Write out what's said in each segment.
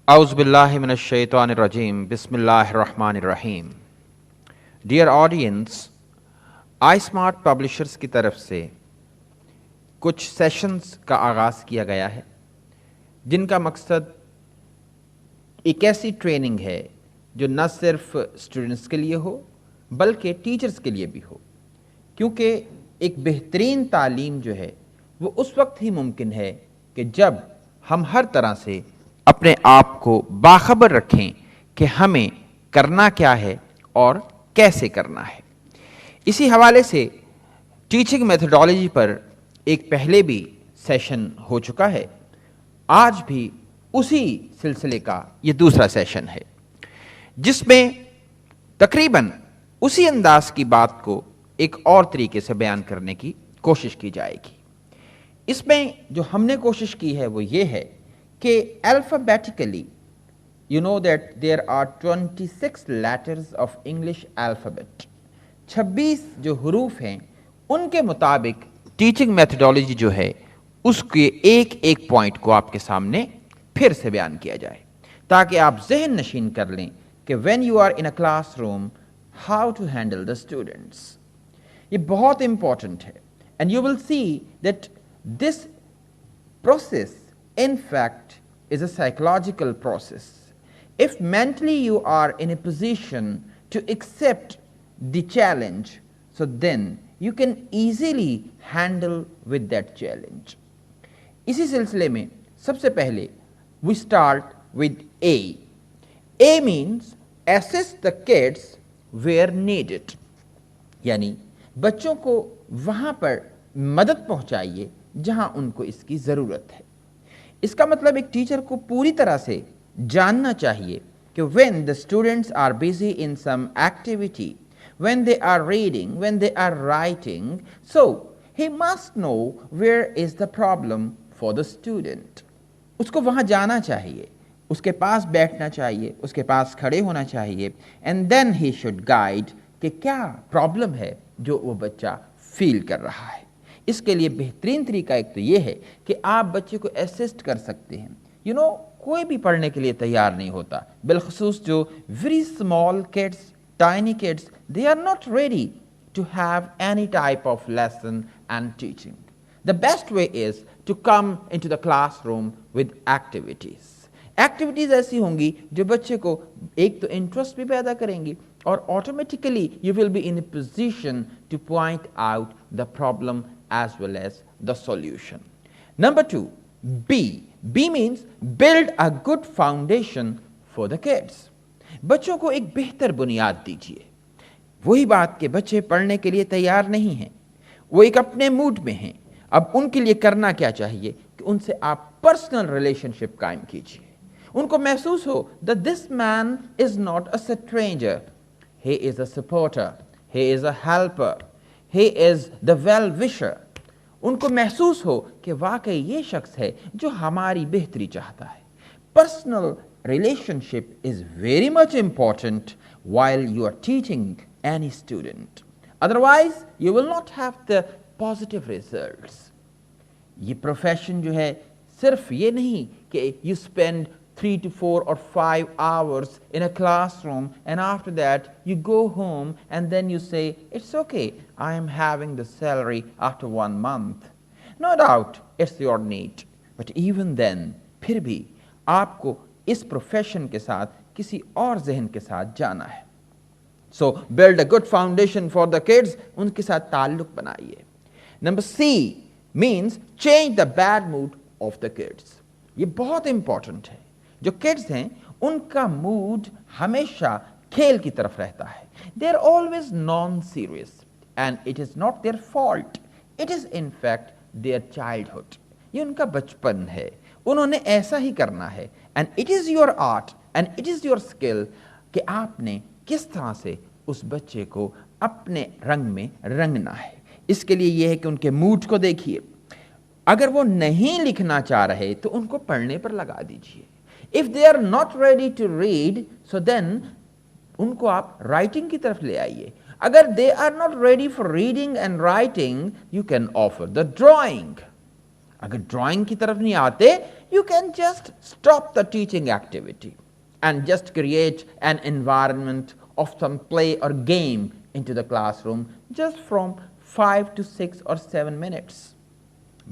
A'udhu billahi minash shaitanir rajim. Bismillahir rahmanir rahim. Dear audience, iSmart Publishers की तरफ से कुछ सेशंस का आगाज़ किया गया है जिनका मकसद एक ऐसी ट्रेनिंग है जो न सिर्फ स्टूडेंट्स के लिए हो बल्कि टीचर्स के लिए भी हो, क्योंकि एक बेहतरीन तालीम जो है वो उस वक्त ही मुमकिन है कि जब हम हर तरह से अपने आप को बाखबर रखें कि हमें करना क्या है और कैसे करना है। इसी हवाले से टीचिंग मेथोडोलॉजी पर एक पहले भी सेशन हो चुका है, आज भी उसी सिलसिले का ये दूसरा सेशन है जिसमें तकरीबन उसी अंदाज की बात को एक और तरीके से बयान करने की कोशिश की जाएगी। इसमें जो हमने कोशिश की है वो ये है कि alphabetically, you know that there are 26 letters of English alphabet, 26 जो हरूफ हैं उनके मुताबिक टीचिंग मेथोडोलॉजी जो है उसके एक एक पॉइंट को आपके सामने फिर से बयान किया जाए ताकि आप जहन नशीन कर लें कि when you are in a classroom how to handle the students। ये बहुत important है and you will see that this process in fact is a psychological process. If mentally you are in a position to accept the challenge, so then you can easily handle with that challenge. इसी सिलसिले में सबसे पहले we start with A. A means assist the kids where needed, यानी बच्चों को वहाँ पर मदद पहुँचाइए जहाँ उनको इसकी ज़रूरत है। इसका मतलब एक टीचर को पूरी तरह से जानना चाहिए कि when the students are busy in some activity, when they are reading, when they are writing, so he must know where is the problem for the student. उसको वहाँ जाना चाहिए, उसके पास बैठना चाहिए, उसके पास खड़े होना चाहिए and then he should guide कि क्या प्रॉब्लम है जो वो बच्चा फील कर रहा है। इसके लिए बेहतरीन तरीका एक तो ये है कि आप बच्चे को असिस्ट कर सकते हैं। कोई भी पढ़ने के लिए तैयार नहीं होता, बिलखसूस जो very small kids, tiny kids, they are not ready to have any type of lesson and teaching. The best way is to come into the classroom with activities ऐसी होंगी जो बच्चे को एक तो इंटरेस्ट भी पैदा करेंगी और automatically you will be in A position two point out the problem as well as the solution. Number 2, B. B means build a good foundation for the kids. बच्चों को एक बेहतर बुनियाद दीजिए। वही बात कि बच्चे पढ़ने के लिए तैयार नहीं हैं, वो एक अपने मूड में हैं। अब उनके लिए करना क्या चाहिए कि उनसे आप पर्सनल रिलेशनशिप कायम कीजिए। उनको महसूस हो that this man is not a stranger, he is a supporter, he is a helper, he is the well wisher। उनको महसूस हो कि वाकई ये शख्स है जो हमारी बेहतरी चाहता है। Personal relationship is very much important while you are teaching any student, otherwise you will not have the positive results। ये प्रोफेशन जो है सिर्फ ये नहीं कि you spend 3 to 4 or 5 hours in a classroom and after that you go home and then you say it's okay, I am having the salary after 1 month। No doubt it's your need, but even then फिर भी आपको इस profession के साथ किसी और जहन के साथ जाना है। So build a good foundation for the kids, उनके साथ ताल्लुक बनाइए। Number C means change the bad mood of the kids। ये बहुत important है। जो किड्स हैं उनका मूड हमेशा खेल की तरफ रहता है। They are always non serious and it is not their fault, it is in fact their childhood. ये उनका बचपन है, उन्होंने ऐसा ही करना है and it is your art and it is your skill कि आपने किस तरह से उस बच्चे को अपने रंग में रंगना है। इसके लिए यह है कि उनके मूड को देखिए। अगर वो नहीं लिखना चाह रहे तो उनको पढ़ने पर लगा दीजिए। If they are not ready to read, so then उनको आप writing की तरफ ले आइए। अगर they are not ready for reading and writing, you can offer the drawing। अगर ड्राइंग की तरफ नहीं आते, you can just stop the teaching activity and just create an environment of some play or game into the classroom just from 5 to 6 or 7 minutes.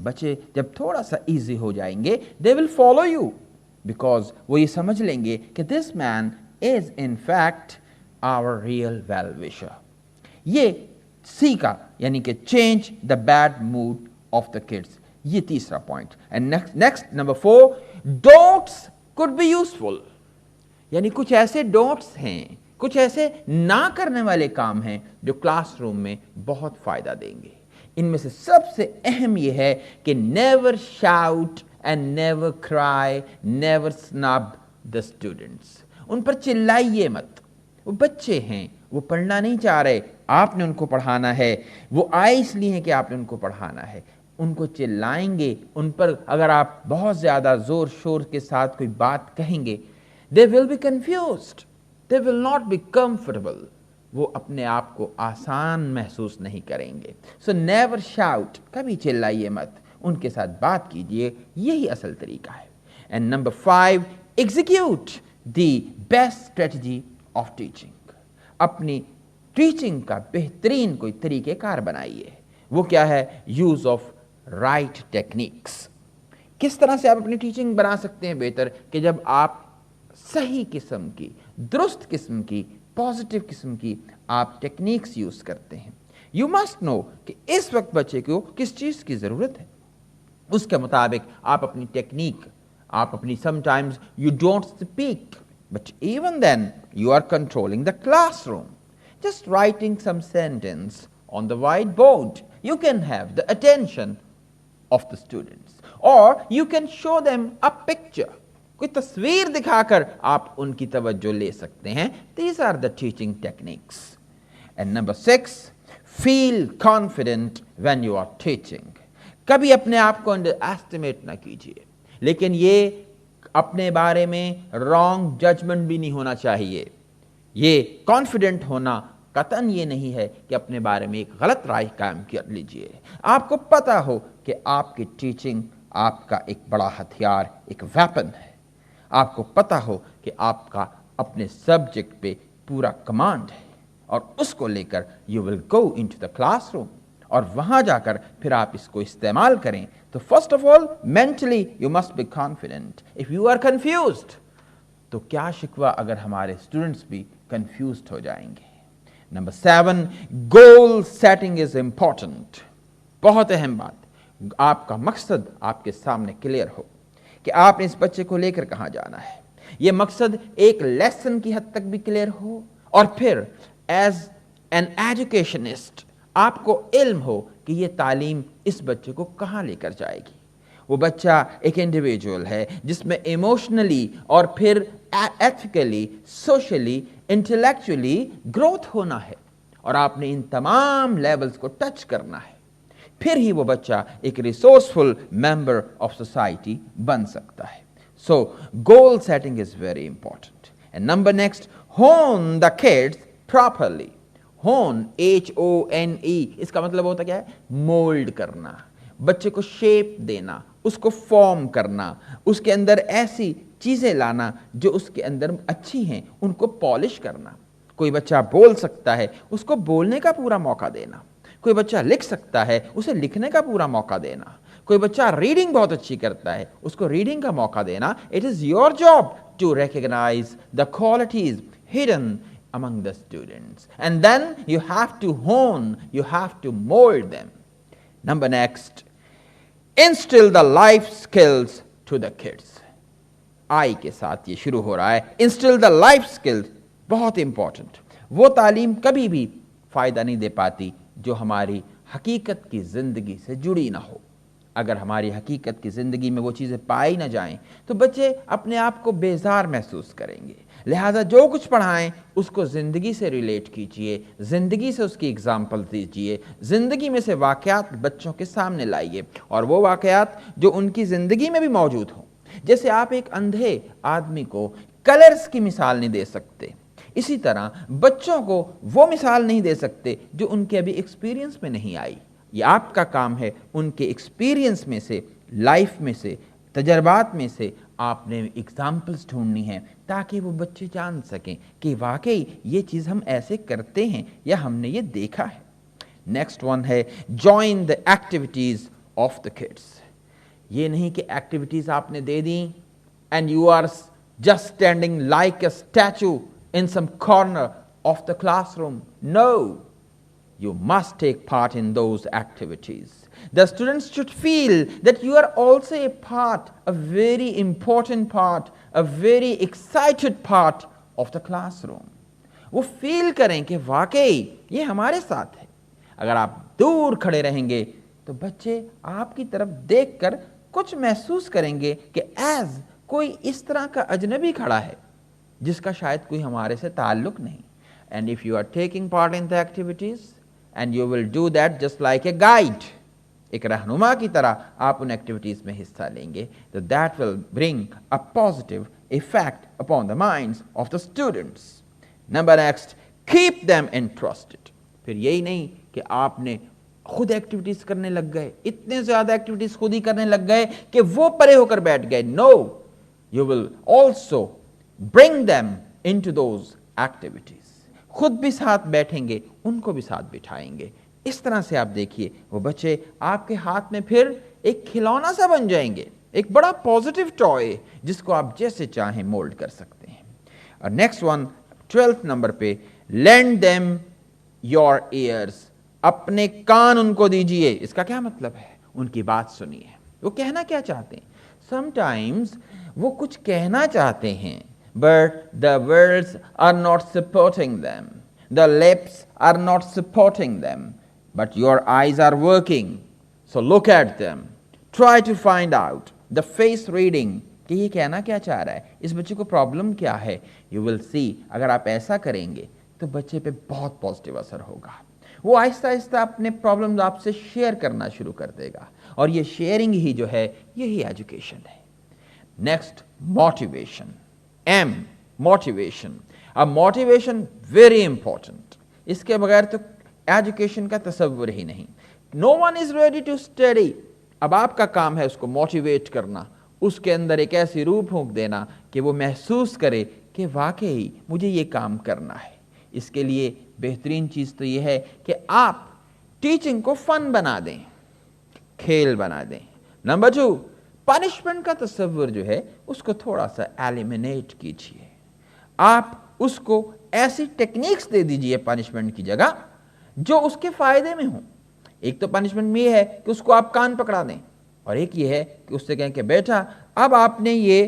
बच्चे जब थोड़ा सा easy हो जाएंगे, they will follow you because वो ये समझ लेंगे कि this man is in fact our real well wisher. ये C का यानी कि change the bad mood of the kids. ये तीसरा point. And next number 4, don'ts could be useful. यानी कुछ ऐसे डोंट्स हैं, कुछ ऐसे ना करने वाले काम हैं जो क्लासरूम में बहुत फायदा देंगे. इनमें से सबसे अहम यह है कि never shout and never cry, never snub the students. उन पर चिल्लाइए मत. वो बच्चे हैं, वो पढ़ना नहीं चाह रहे, आपने उनको पढ़ाना है. वो आए इसलिए हैं कि आपने उनको पढ़ाना है. उनको चिल्लाएंगे, उन पर अगर आप बहुत ज़्यादा ज़ोर शोर के साथ कोई बात कहेंगे, they will be confused, they will not be comfortable. वो अपने आप को आसान महसूस नहीं करेंगे. सो नेवर शाउट, कभी चिल्लाइए मत, उनके साथ बात कीजिए. यही असल तरीका है. And number 5, execute the best strategy of teaching. अपनी टीचिंग का बेहतरीन कोई तरीक़ेकार बनाइए. वो क्या है? Use of right techniques. किस तरह से आप अपनी टीचिंग बना सकते हैं बेहतर? कि जब आप सही किस्म की, दुरुस्त किस्म की, पॉजिटिव किस्म की आप टेक्निक्स यूज करते हैं. यू मस्ट नो कि इस वक्त बच्चे को किस चीज की जरूरत है, उसके मुताबिक आप अपनी टेक्निक, आप अपनी, sometimes you don't speak but even then you are controlling the classroom. Just writing some sentence on the whiteboard, you can have the attention of the students, or you can show them a picture. कोई तस्वीर दिखाकर आप उनकी तवज्जो ले सकते हैं. These are the teaching techniques. And number 6, feel confident when you are teaching. कभी अपने आप को underestimate ना कीजिए, लेकिन ये अपने बारे में wrong judgment भी नहीं होना चाहिए. ये confident होना कतन ये नहीं है कि अपने बारे में एक गलत राय कायम कर लीजिए. आपको पता हो कि आपकी टीचिंग आपका एक बड़ा हथियार, एक वेपन है. आपको पता हो कि आपका अपने सब्जेक्ट पे पूरा कमांड है और उसको लेकर you will go into the classroom और वहां जाकर फिर आप इसको इस्तेमाल करें. तो first of all mentally you must be confident. If you are confused तो क्या शिकवा अगर हमारे स्टूडेंट्स भी कंफ्यूज्ड हो जाएंगे. Number 7, goal setting is important. बहुत अहम बात. आपका मकसद आपके सामने क्लियर हो कि आपने इस बच्चे को लेकर कहां जाना है. यह मकसद एक लेसन की हद तक भी क्लियर हो और फिर एज एन एजुकेशनिस्ट आपको इल्म हो कि यह तालीम इस बच्चे को कहां लेकर जाएगी. वो बच्चा एक इंडिविजुअल है जिसमें इमोशनली और फिर एथिकली, सोशली, इंटेलेक्चुअली ग्रोथ होना है और आपने इन तमाम लेवल्स को टच करना है. फिर ही वो बच्चा एक रिसोर्सफुल मेंबर ऑफ सोसाइटी बन सकता है. So goal setting is very important. And number next, hone the kids properly. Hone, HONE, इसका मतलब होता क्या है? मोल्ड करना, बच्चे को शेप देना, उसको फॉर्म करना, उसके अंदर ऐसी चीजें लाना जो उसके अंदर अच्छी हैं, उनको पॉलिश करना. कोई बच्चा बोल सकता है, उसको बोलने का पूरा मौका देना. कोई बच्चा लिख सकता है, उसे लिखने का पूरा मौका देना. कोई बच्चा रीडिंग बहुत अच्छी करता है, उसको रीडिंग का मौका देना. It is your job to recognise the qualities hidden among the students, and then you have to hone, you have to mold them. Number next, instill the life skills to the kids. आई के साथ ये शुरू हो रहा है. instill the life skills, बहुत important. वो तालीम कभी भी फायदा नहीं दे पाती जो हमारी हकीकत की जिंदगी से जुड़ी ना हो. अगर हमारी हकीकत की जिंदगी में वो चीजें पाई ना जाएं तो बच्चे अपने आप को बेजार महसूस करेंगे. लिहाजा जो कुछ पढ़ाएं उसको जिंदगी से रिलेट कीजिए, जिंदगी से उसकी एग्जाम्पल दीजिए, जिंदगी में से वाकयात बच्चों के सामने लाइए और वो वाकयात जो उनकी जिंदगी में भी मौजूद हों. जैसे आप एक अंधे आदमी को कलर्स की मिसाल नहीं दे सकते, इसी तरह बच्चों को वो मिसाल नहीं दे सकते जो उनके अभी एक्सपीरियंस में नहीं आई. ये आपका काम है उनके एक्सपीरियंस में से लाइफ में से, तजर्बात में से आपने एग्जाम्पल्स ढूंढनी हैं ताकि वो बच्चे जान सकें कि वाकई ये चीज़ हम ऐसे करते हैं या हमने ये देखा है। नेक्स्ट वन है join the activities of the kids. ये नहीं कि एक्टिविटीज़ आपने दे दी and you are just standing like a statue in some corner of the classroom. No, you must take part in those activities. The students should feel that you are also a part, a very important part, a very excited part of the classroom. वो feel करें कि वाकई ये हमारे साथ है। अगर आप दूर खड़े रहेंगे तो बच्चे आपकी तरफ देखकर कुछ महसूस करेंगे कि एज कोई इस तरह का अजनबी खड़ा है जिसका शायद कोई हमारे से ताल्लुक नहीं। And if you are taking part in the activities and you will do that just like a guide, एक रहनुमा की तरह आप उन एक्टिविटीज में हिस्सा लेंगे, तो that will bring a positive effect upon the minds of the students. Number next, keep them interested. फिर यही नहीं कि आपने खुद एक्टिविटीज करने लग गए, इतने ज्यादा एक्टिविटीज खुद ही करने लग गए कि वो परे होकर बैठ गए। No, you will also bring them into those activities. खुद भी साथ बैठेंगे, उनको भी साथ बिठाएंगे। इस तरह से आप देखिए वो बच्चे आपके हाथ में फिर एक खिलौना सा बन जाएंगे, एक बड़ा पॉजिटिव टॉय जिसको आप जैसे चाहें मोल्ड कर सकते हैं। और नेक्स्ट वन 12th नंबर पे, lend them your ears। अपने कान उनको दीजिए। इसका क्या मतलब है? उनकी बात सुनिए, वो कहना क्या चाहते हैं। Sometimes वो कुछ कहना चाहते हैं but the words are not supporting them, the lips are not supporting them, but your eyes are working, so look at them, try to find out the face reading कि ये कहना क्या चाह रहा है, इस बच्चे को प्रॉब्लम क्या है। You will see, अगर आप ऐसा करेंगे तो बच्चे पे बहुत पॉजिटिव असर होगा। वो आहिस्ता आहिस्ता अपने प्रॉब्लम आपसे शेयर करना शुरू कर देगा और ये शेयरिंग ही जो है यही एजुकेशन है। Next, motivation. M, motivation. अब मोटिवेशन वेरी इंपॉर्टेंट, इसके बगैर तो एजुकेशन का तसव्वुर ही नहीं। No one is ready to study. अब आपका काम है उसको मोटिवेट करना, उसके अंदर एक ऐसी रूह फूंक देना कि वो महसूस करे कि वाकई मुझे ये काम करना है। इसके लिए बेहतरीन चीज़ तो ये है कि आप टीचिंग को फन बना दें, खेल बना दें। नंबर 2, पनिशमेंट का तस्वीर जो है उसको थोड़ा सा एलिमिनेट कीजिए। आप उसको ऐसी टेक्निक्स दे दीजिए पनिशमेंट की जगह जो उसके फायदे में हो। एक तो पनिशमेंट में ये है कि उसको आप कान पकड़ा दें, और एक ये है कि उससे कहें कि बेटा अब आपने ये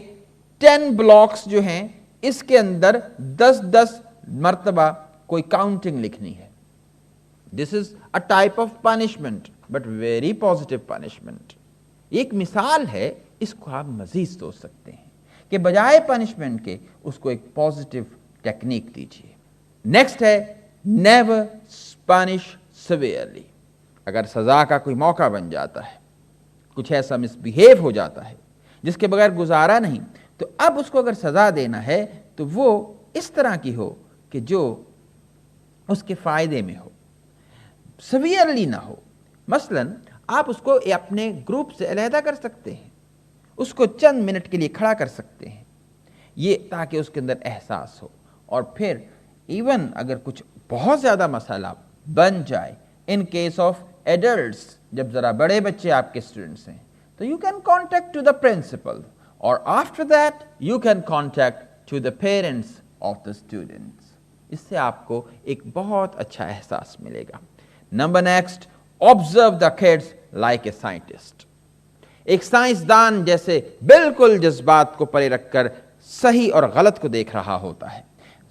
10 ब्लॉक्स जो हैं इसके अंदर 10-10 मर्तबा कोई काउंटिंग लिखनी है। This is a type of punishment but very positive punishment. एक मिसाल है, इसको आप मजीद सोच सकते हैं कि बजाय पनिशमेंट के उसको एक पॉजिटिव टेक्निक दीजिए। नेक्स्ट है नेवर पनिश सिवियरली। अगर सजा का कोई मौका बन जाता है, कुछ ऐसा मिसबिहेव हो जाता है जिसके बगैर गुजारा नहीं, तो अब उसको अगर सजा देना है तो वो इस तरह की हो कि जो उसके फायदे में हो, सिवियरली ना हो। मसलन आप उसको अपने ग्रुप से अलहदा कर सकते हैं, उसको चंद मिनट के लिए खड़ा कर सकते हैं, ये ताकि उसके अंदर एहसास हो। और फिर इवन अगर कुछ बहुत ज़्यादा मसला बन जाए, इन केस ऑफ एडल्ट्स, जब ज़रा बड़े बच्चे आपके स्टूडेंट्स हैं, तो you can contact to the principal, और after that you can contact to the parents of the students. इससे आपको एक बहुत अच्छा एहसास मिलेगा। Number next, observe the kids like a scientist. एक साइंसदान जैसे बिल्कुल जज्बात को परे रखकर सही और गलत को देख रहा होता है।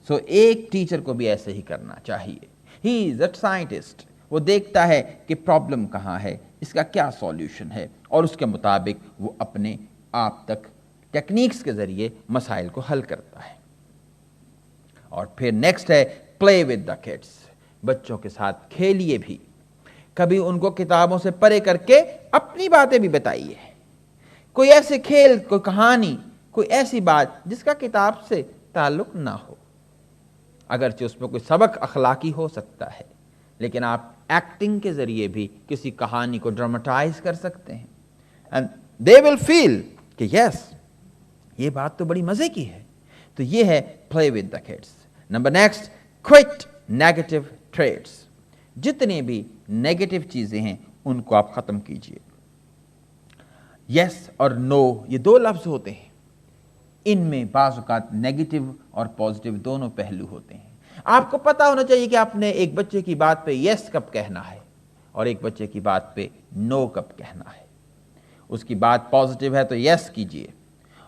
सो एक टीचर को भी ऐसे ही करना चाहिए। He is a scientist. वो देखता है कि प्रॉब्लम कहाँ है, इसका क्या सॉल्यूशन है, और उसके मुताबिक वो अपने आप तक टेक्निक्स के जरिए मसाइल को हल करता है। और फिर नेक्स्ट है प्ले विद द किड्स। बच्चों के साथ खेलिए भी, कभी उनको किताबों से परे करके अपनी बातें भी बताइए। कोई ऐसे खेल, कोई कहानी, कोई ऐसी बात जिसका किताब से ताल्लुक ना हो, अगरचे उसमें कोई सबक अखलाकी हो सकता है, लेकिन आप एक्टिंग के जरिए भी किसी कहानी को ड्रामेटाइज कर सकते हैं। एंड they will feel कि yes, ये बात तो बड़ी मजे की है. तो ये है play with the kids. Number next, quit negative traits. जितने भी नेगेटिव चीजें हैं उनको आप खत्म कीजिए. यस और नो ये दो लफ्ज होते हैं, इनमें बाज़ औक़ात नेगेटिव और पॉजिटिव दोनों पहलू होते हैं. आपको पता होना चाहिए कि आपने एक बच्चे की बात पे यस कब कहना है और एक बच्चे की बात पे नो कब कहना है. उसकी बात पॉजिटिव है तो यस कीजिए,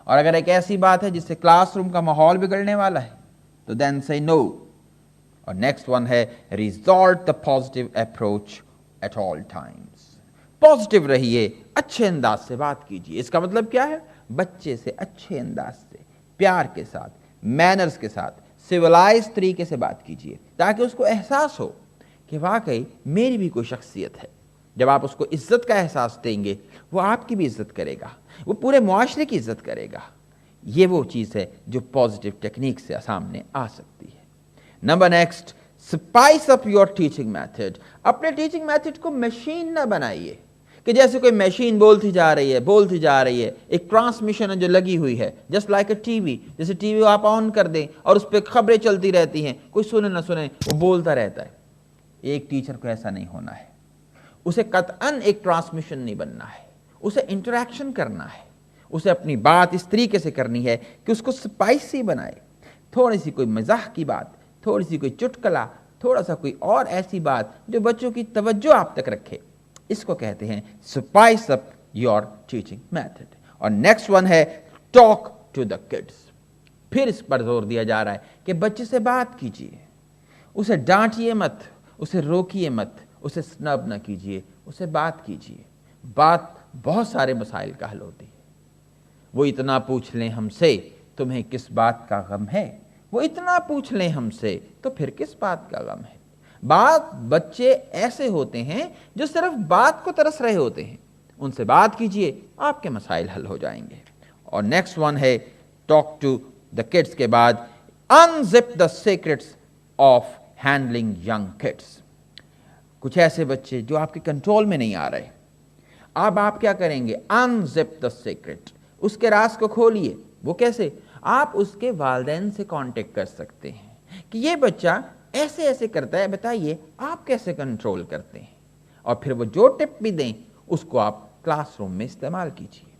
और अगर एक ऐसी बात है जिससे क्लासरूम का माहौल बिगड़ने वाला है तो देन से नो. और नेक्स्ट वन है resort the positive approach at all times. Positive रहिए, अच्छे अंदाज से बात कीजिए. इसका मतलब क्या है? बच्चे से अच्छे अंदाज से, प्यार के साथ, मैनर्स के साथ, सिविलाइज तरीके से बात कीजिए, ताकि उसको एहसास हो कि वाकई मेरी भी कोई शख्सियत है. जब आप उसको इज्जत का एहसास देंगे, वो आपकी भी इज्जत करेगा, वो पूरे मुआशरे की इज्जत करेगा. ये वो चीज़ है जो पॉजिटिव टेक्निक से सामने आ सकती है. Number next, spice up your teaching method. अपने टीचिंग मेथड को मशीन ना बनाइए कि जैसे कोई मशीन बोलती जा रही है. एक ट्रांसमिशन है जो लगी हुई है, जस्ट लाइक अ टीवी. जैसे टीवी आप ऑन कर दें और उस पर खबरें चलती रहती हैं, कोई सुने ना सुने वो बोलता रहता है. एक टीचर को ऐसा नहीं होना है. उसे कतअन एक ट्रांसमिशन नहीं बनना है, उसे इंटरेक्शन करना है. उसे अपनी बात इस तरीके से करनी है कि उसको स्पाइसी बनाए. थोड़ी सी कोई मजाक की बात, थोड़ी सी कोई चुटकुला, थोड़ा सा कोई और ऐसी बात जो बच्चों की तवज्जो आप तक रखे. इसको कहते हैं spice up your teaching method. और नेक्स्ट वन है टॉक टू द किड्स. फिर इस पर जोर दिया जा रहा है कि बच्चे से बात कीजिए, उसे डांटिए मत, उसे रोकिए मत, उसे स्नब ना कीजिए, उसे बात कीजिए. बात बहुत सारे मसाइल का हल होती है. वो इतना पूछ लें हमसे, तुम्हें किस बात का गम है? वो इतना पूछ लें हमसे, तो फिर किस बात का गम है? बात बच्चे ऐसे होते हैं जो सिर्फ बात को तरस रहे होते हैं. उनसे बात कीजिए, आपके मसाइल हल हो जाएंगे. और नेक्स्ट वन है टॉक टू द किड्स के बाद unzip the secrets of handling young kids. कुछ ऐसे बच्चे जो आपके कंट्रोल में नहीं आ रहे, अब आप क्या करेंगे? अनजिप द सीक्रेट, उसके राज को खोलिए. वो कैसे? आप उसके वालिदैन से कांटेक्ट कर सकते हैं कि ये बच्चा ऐसे ऐसे करता है, बताइए आप कैसे कंट्रोल करते हैं. और फिर वो जो टिप भी दें उसको आप क्लासरूम में इस्तेमाल कीजिए.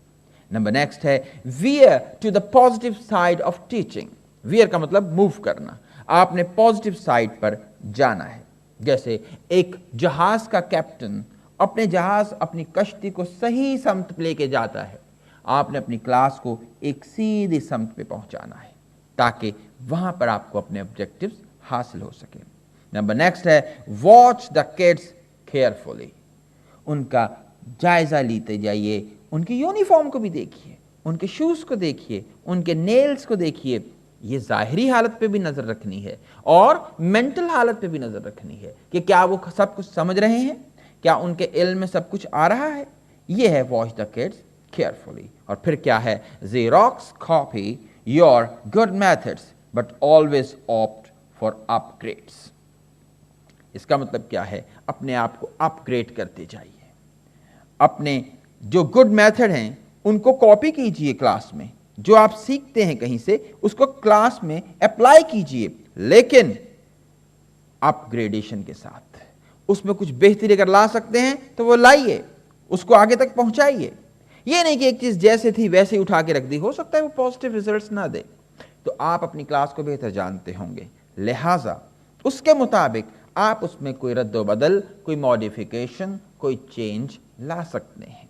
नंबर नेक्स्ट है veer to the positive side of teaching. Veer का मतलब मूव करना. आपने पॉजिटिव साइड पर जाना है. जैसे एक जहाज का कैप्टन अपने जहाज, अपनी कश्ती को सही समत पे लेके जाता है, आपने अपनी क्लास को एक सीधी समत पे पहुंचाना है ताकि वहां पर आपको अपने ऑब्जेक्टिव्स हासिल हो सके. नंबर नेक्स्ट है वॉच द किड्स केयरफुली. उनका जायजा लेते जाइए, उनकी यूनिफॉर्म को भी देखिए, उनके शूज को देखिए, उनके नेल्स को देखिए. ये ज़ाहिरी हालत पे भी नजर रखनी है और मेंटल हालत पे भी नजर रखनी है कि क्या वो सब कुछ समझ रहे हैं, क्या उनके इल्म में सब कुछ आ रहा है. ये है वॉच द किड्स केयरफुली. और फिर क्या है xerox copy your good methods but always opt for upgrades. इसका मतलब क्या है? अपने आप को अपग्रेड करते जाइए. अपने जो गुड मेथड हैं उनको कॉपी कीजिए क्लास में. जो आप सीखते हैं कहीं से उसको क्लास में अप्लाई कीजिए, लेकिन अपग्रेडेशन के साथ. उसमें कुछ बेहतरी अगर ला सकते हैं तो वो लाइए, उसको आगे तक पहुंचाइए. ये नहीं कि एक चीज जैसे थी वैसे ही उठा के रख दी, हो सकता है वो पॉजिटिव रिजल्ट्स ना दे. तो आप अपनी क्लास को बेहतर जानते होंगे, लिहाजा उसके मुताबिक आप उसमें कोई रद्द बदल, कोई मॉडिफिकेशन, कोई चेंज ला सकते हैं.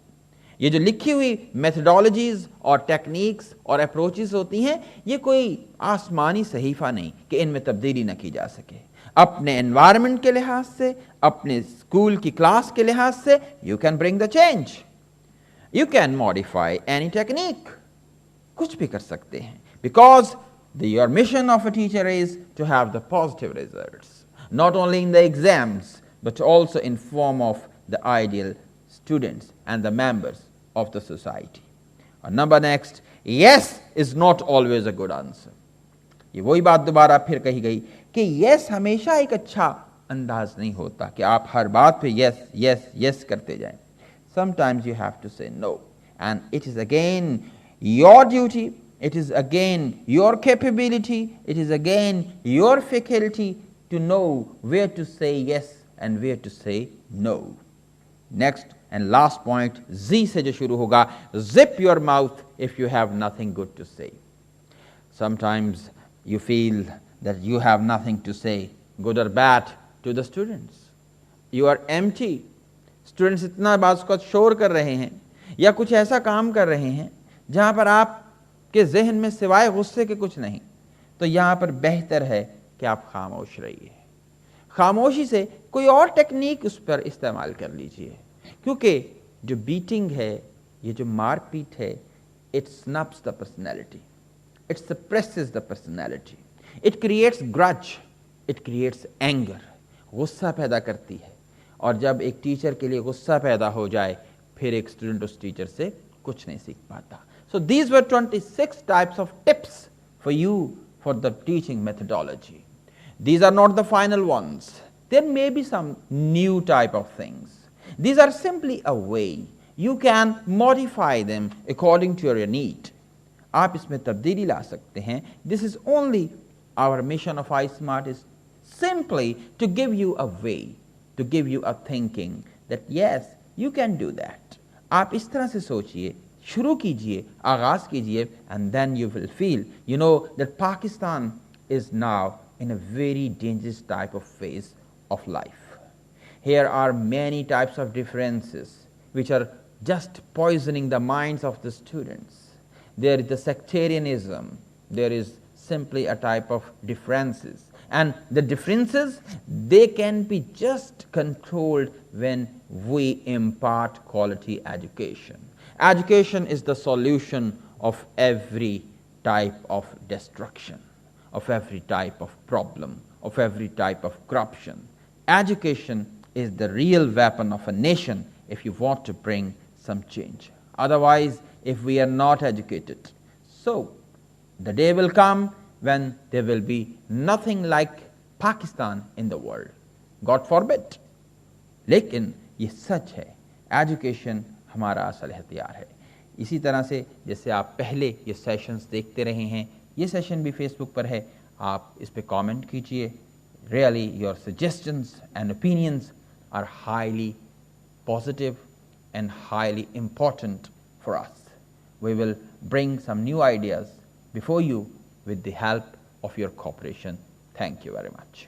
ये जो लिखी हुई मेथडोलॉजीज और टेक्निक्स और अप्रोचेस होती हैं, ये कोई आसमानी सहीफा नहीं कि इनमें तब्दीली न की जा सके. अपने एनवायरनमेंट के लिहाज से, अपने स्कूल की क्लास के लिहाज से you can bring the change. You can modify any technique. कुछ भी कर सकते हैं, because your mission of a teacher is to have the positive results, not only in the exams but also in form of the ideal students and the members of the society. Number next, yes is not always a good answer. ये वही बात दोबारा फिर कही गई कि yes हमेशा एक अच्छा अंदाज नहीं होता कि आप हर बात पे yes yes yes करते जाएं. Sometimes you have to say no and it is again your duty, it is again your capability, it is again your faculty to know where to say yes and where to say no. Next and last point, Z se jo shuru hoga, zip your mouth if you have nothing good to say. Sometimes you feel that you have nothing to say, good or bad, to the students. You are empty. Students इतना बात को शोर कर रहे हैं या कुछ ऐसा काम कर रहे हैं जहाँ पर आपके जहन में सिवाय गुस्से के कुछ नहीं, तो यहाँ पर बेहतर है कि आप खामोश रहिए. खामोशी से कोई और टेक्निक उस पर इस्तेमाल कर लीजिए, क्योंकि जो बीटिंग है, ये जो मारपीट है, it snaps the personality, it suppresses the personality, it creates grudge, it creates anger, गुस्सा पैदा करती है. और जब एक टीचर के लिए गुस्सा पैदा हो जाए, फिर एक स्टूडेंट उस टीचर से कुछ नहीं सीख पाता. So these were 26 types of tips for you for the teaching methodology. These are not the final ones. There may be some new type of things. These are simply a way. You can modify them according to your need. आप इसमें तब्दीली ला सकते हैं. This is only our mission of iSmart is simply to give you a way, to give you a thinking that yes, you can do that. आप इस तरह से सोचिए, शुरू कीजिए, आगाज कीजिए, and then you will feel, you know, that Pakistan is now in a very dangerous type of phase of life. Here are many types of differences which are just poisoning the minds of the students. There is the sectarianism, there is simply a type of differences. And the differences, they can be just controlled when we impart quality education. Education is the solution of every type of destruction, of every type of problem, of every type of corruption. Education is the real weapon of a nation if you want to bring some change. Otherwise, if we are not educated, so the day will come when there will be nothing like Pakistan in the world. God forbid. लेकिन ये सच है, education हमारा असल हथियार है. इसी तरह से जैसे आप पहले ये सेशंस देखते रहे हैं, ये सेशन भी फेसबुक पर है, आप इस पे कमेंट कीजिए. Really, your suggestions and opinions are highly positive and highly important for us. We will bring some new ideas before you with the help of your cooperation. Thank you very much.